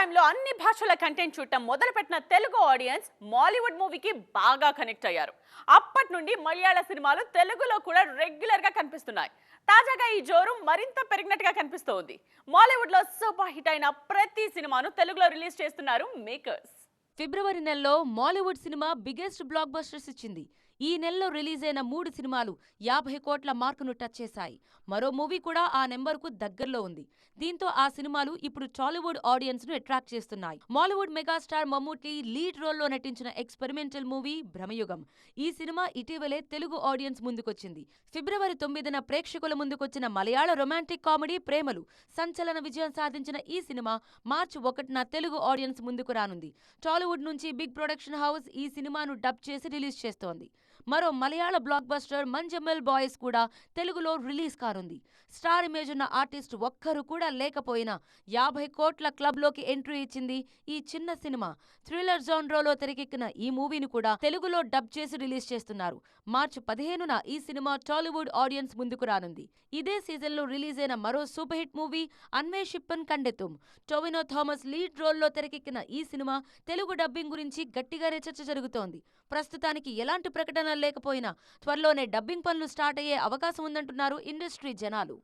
టైంలో అన్ని భాషల కంటెంట్ చూడటం మొదలుపెట్టిన తెలుగు ఆడియన్స్ మాలీవుడ్ మూవీకి బాగా కనెక్ట్ అయ్యారు. అప్పటి నుండి మలయాళ సినిమాలు తెలుగులో కూడా రెగ్యులర్ గా కనిపిస్తున్నాయి. తాజాగా ఈ జోరు మరింత పెరిగినట్టుగా కనిపిస్తోంది. మాలీవుడ్ లో సూపర్ హిట్ అయిన ప్రతి సినిమాను తెలుగులో రిలీజ్ చేస్తున్నారు మేకర్స్. ఫిబ్రవరి నెలలో Mollywood cinema biggest black busters ఇచ్చింది. ఈ నెలలో రిలీజ్ అయిన 3 సినిమాలు 50 కోట్ల మార్కును టచ్ చేశాయి. మరో మూవీ కూడా ఆ నెంబర్కు దగ్గరలో ఉంది. దీంతో ఆ సినిమాలు ఇప్పుడు టాలీవుడ్ ఆడియన్స్ ను అట్రాక్ట్ చేస్తున్నాయి. మాలీవుడ్ మెగాస్టార్ మమ్మూటి లీడ్ రోల్లో నటించిన ఎక్స్పెరిమెంటల్ మూవీ భ్రమయుగం. ఈ సినిమా ఇటీవలే తెలుగు ఆడియన్స్ ముందుకొచ్చింది. ఫిబ్రవరి 9న ప్రేక్షకుల ముందుకొచ్చిన మలయాళ రొమాంటిక్ కామెడీ ప్రేమలు సంచలన విజయం సాధించిన ఈ సినిమా మార్చి 1న తెలుగు ఆడియన్స్ ముందుకు రానుంది. టాలీవుడ్ నుంచి బిగ్ ప్రొడక్షన్ హౌస్ ఈ సినిమాను డబ్ చేసి రిలీజ్ చేస్తోంది. మరో మలయాళ బ్లాక్ బస్టర్ మంజమ్మల్ బాయ్స్ కూడా తెలుగులో రిలీజ్ కానుంది. స్టార్ ఇమేజ్ ఉన్న ఆర్టిస్ట్ ఒక్కరు కూడా లేకపోయినా 50 కోట్ల క్లబ్లోకి ఎంట్రీ ఇచ్చింది ఈ చిన్న సినిమా. థ్రిల్లర్ జోన్రోలో తెరకెక్కిన ఈ మూవీని కూడా తెలుగులో డబ్ చేసి రిలీజ్ చేస్తున్నారు. మార్చి 15న ఈ సినిమా టాలీవుడ్ ఆడియన్స్ ముందుకు రానుంది. ఇదే సీజన్లో రిలీజ్ అయిన మరో super hit movie Anweshippin Kandethum. Tovino Thomas lead రోల్లో తెరకెక్కిన ఈ సినిమా తెలుగు డబ్బింగ్ గురించి గట్టిగానే చర్చ జరుగుతోంది. ప్రస్తుతానికి ఎలాంటి ప్రకటనలు లేకపోయినా త్వరలోనే డబ్బింగ్ పనులు స్టార్ట్ అయ్యే అవకాశం ఉందంటున్నారు ఇండస్ట్రీ జనాలు.